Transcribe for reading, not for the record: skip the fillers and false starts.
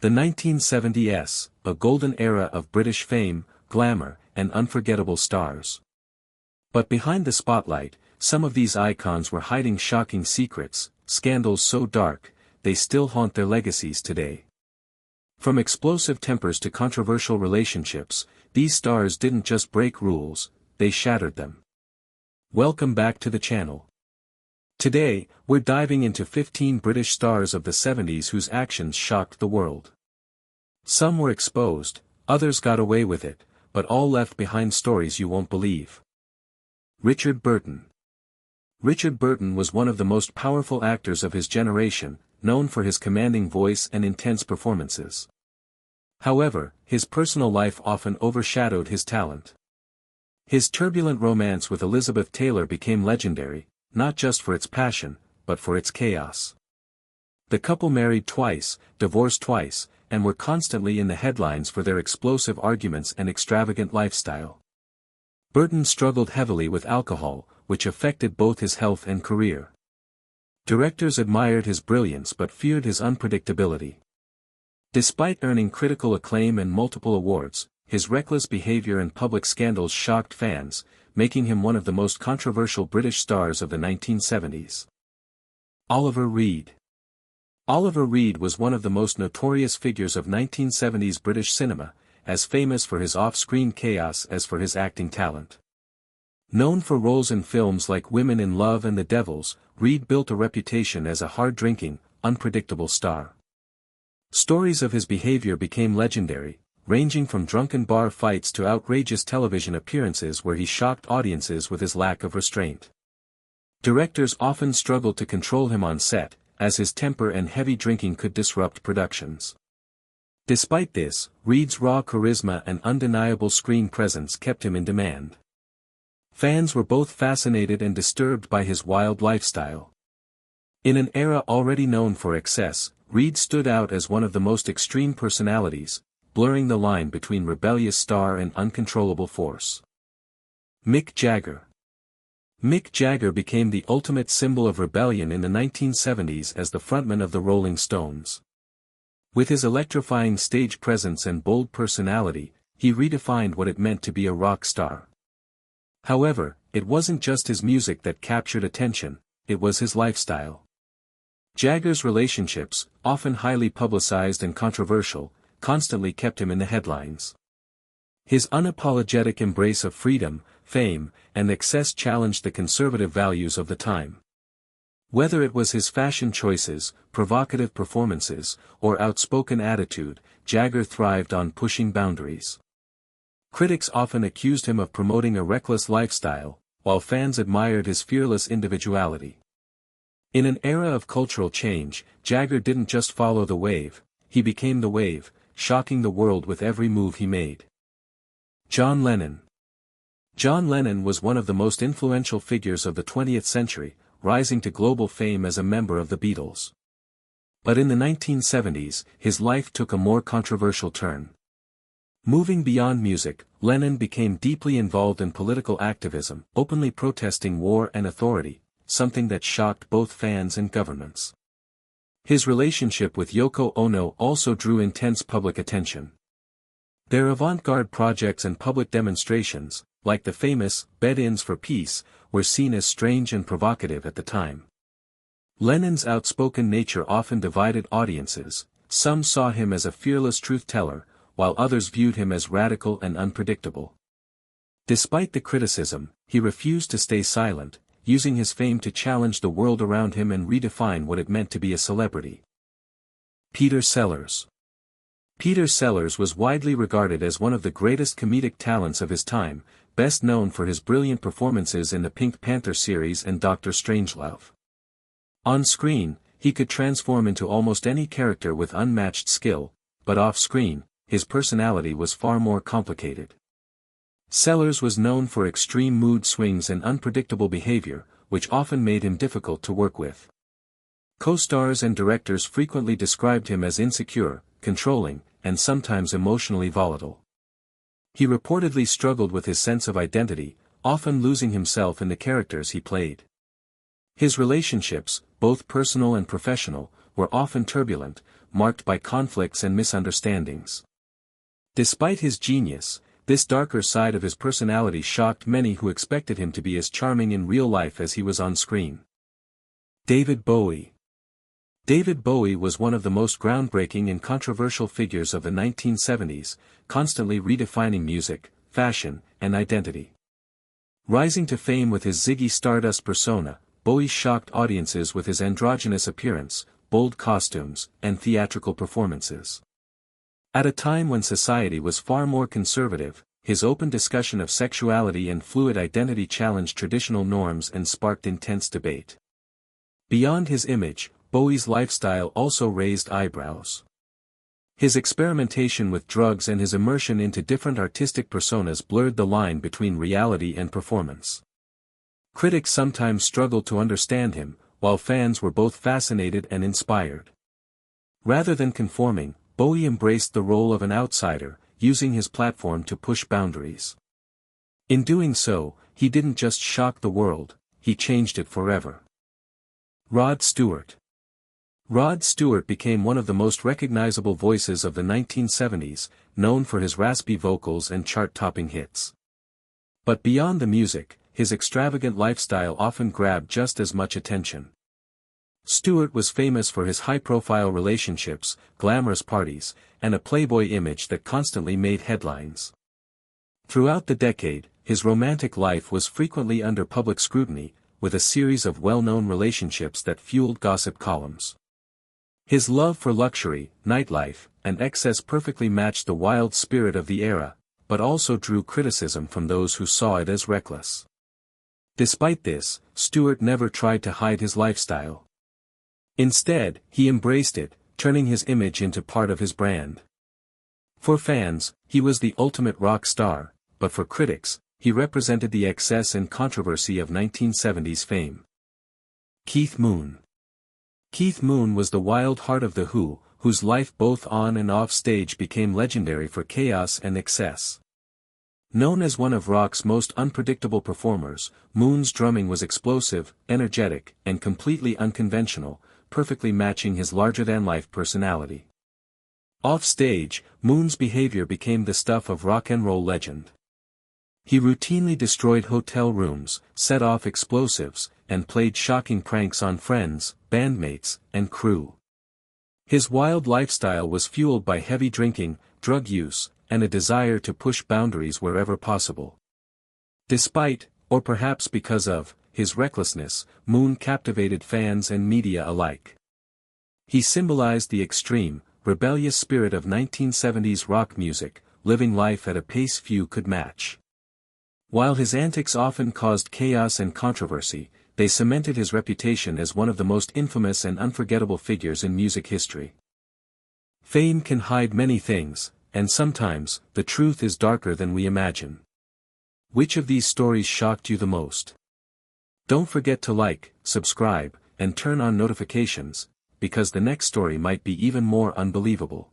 The 1970s, a golden era of British fame, glamour, and unforgettable stars. But behind the spotlight, some of these icons were hiding shocking secrets, scandals so dark, they still haunt their legacies today. From explosive tempers to controversial relationships, these stars didn't just break rules, they shattered them. Welcome back to the channel. Today, we're diving into 15 British stars of the 70s whose actions shocked the world. Some were exposed, others got away with it, but all left behind stories you won't believe. Richard Burton. Richard Burton was one of the most powerful actors of his generation, known for his commanding voice and intense performances. However, his personal life often overshadowed his talent. His turbulent romance with Elizabeth Taylor became legendary, not just for its passion, but for its chaos. The couple married twice, divorced twice, and were constantly in the headlines for their explosive arguments and extravagant lifestyle. Burton struggled heavily with alcohol, which affected both his health and career. Directors admired his brilliance but feared his unpredictability. Despite earning critical acclaim and multiple awards, his reckless behavior and public scandals shocked fans, making him one of the most controversial British stars of the 1970s. Oliver Reed. Oliver Reed was one of the most notorious figures of 1970s British cinema, as famous for his off-screen chaos as for his acting talent. Known for roles in films like Women in Love and The Devils, Reed built a reputation as a hard-drinking, unpredictable star. Stories of his behavior became legendary, ranging from drunken bar fights to outrageous television appearances where he shocked audiences with his lack of restraint. Directors often struggled to control him on set, as his temper and heavy drinking could disrupt productions. Despite this, Reed's raw charisma and undeniable screen presence kept him in demand. Fans were both fascinated and disturbed by his wild lifestyle. In an era already known for excess, Reed stood out as one of the most extreme personalities, blurring the line between rebellious star and uncontrollable force. Mick Jagger. Mick Jagger became the ultimate symbol of rebellion in the 1970s as the frontman of the Rolling Stones. With his electrifying stage presence and bold personality, he redefined what it meant to be a rock star. However, it wasn't just his music that captured attention, it was his lifestyle. Jagger's relationships, often highly publicized and controversial, constantly kept him in the headlines. His unapologetic embrace of freedom, fame, and excess challenged the conservative values of the time. Whether it was his fashion choices, provocative performances, or outspoken attitude, Jagger thrived on pushing boundaries. Critics often accused him of promoting a reckless lifestyle, while fans admired his fearless individuality. In an era of cultural change, Jagger didn't just follow the wave, he became the wave, shocking the world with every move he made. John Lennon. John Lennon was one of the most influential figures of the 20th century, rising to global fame as a member of the Beatles. But in the 1970s, his life took a more controversial turn. Moving beyond music, Lennon became deeply involved in political activism, openly protesting war and authority, something that shocked both fans and governments. His relationship with Yoko Ono also drew intense public attention. Their avant-garde projects and public demonstrations, like the famous Bed-Ins for Peace, were seen as strange and provocative at the time. Lennon's outspoken nature often divided audiences, some saw him as a fearless truth-teller, while others viewed him as radical and unpredictable. Despite the criticism, he refused to stay silent, using his fame to challenge the world around him and redefine what it meant to be a celebrity. Peter Sellers. Peter Sellers was widely regarded as one of the greatest comedic talents of his time, best known for his brilliant performances in the Pink Panther series and Dr. Strangelove. On screen, he could transform into almost any character with unmatched skill, but off-screen, his personality was far more complicated. Sellers was known for extreme mood swings and unpredictable behavior, which often made him difficult to work with. Co-stars and directors frequently described him as insecure, controlling, and sometimes emotionally volatile. He reportedly struggled with his sense of identity, often losing himself in the characters he played. His relationships, both personal and professional, were often turbulent, marked by conflicts and misunderstandings. Despite his genius, this darker side of his personality shocked many who expected him to be as charming in real life as he was on screen. David Bowie. David Bowie was one of the most groundbreaking and controversial figures of the 1970s, constantly redefining music, fashion, and identity. Rising to fame with his Ziggy Stardust persona, Bowie shocked audiences with his androgynous appearance, bold costumes, and theatrical performances. At a time when society was far more conservative, his open discussion of sexuality and fluid identity challenged traditional norms and sparked intense debate. Beyond his image, Bowie's lifestyle also raised eyebrows. His experimentation with drugs and his immersion into different artistic personas blurred the line between reality and performance. Critics sometimes struggled to understand him, while fans were both fascinated and inspired. Rather than conforming, Bowie embraced the role of an outsider, using his platform to push boundaries. In doing so, he didn't just shock the world, he changed it forever. Rod Stewart. Rod Stewart became one of the most recognizable voices of the 1970s, known for his raspy vocals and chart-topping hits. But beyond the music, his extravagant lifestyle often grabbed just as much attention. Stewart was famous for his high-profile relationships, glamorous parties, and a playboy image that constantly made headlines. Throughout the decade, his romantic life was frequently under public scrutiny, with a series of well-known relationships that fueled gossip columns. His love for luxury, nightlife, and excess perfectly matched the wild spirit of the era, but also drew criticism from those who saw it as reckless. Despite this, Stewart never tried to hide his lifestyle. Instead, he embraced it, turning his image into part of his brand. For fans, he was the ultimate rock star, but for critics, he represented the excess and controversy of 1970s fame. Keith Moon. Keith Moon was the wild heart of The Who, whose life both on and off stage became legendary for chaos and excess. Known as one of rock's most unpredictable performers, Moon's drumming was explosive, energetic, and completely unconventional, perfectly matching his larger-than-life personality. Off stage, Moon's behavior became the stuff of rock and roll legend. He routinely destroyed hotel rooms, set off explosives, and played shocking pranks on friends, bandmates, and crew. His wild lifestyle was fueled by heavy drinking, drug use, and a desire to push boundaries wherever possible. Despite, or perhaps because of, his recklessness, Moon captivated fans and media alike. He symbolized the extreme, rebellious spirit of 1970s rock music, living life at a pace few could match. While his antics often caused chaos and controversy, they cemented his reputation as one of the most infamous and unforgettable figures in music history. Fame can hide many things, and sometimes, the truth is darker than we imagine. Which of these stories shocked you the most? Don't forget to like, subscribe, and turn on notifications, because the next story might be even more unbelievable.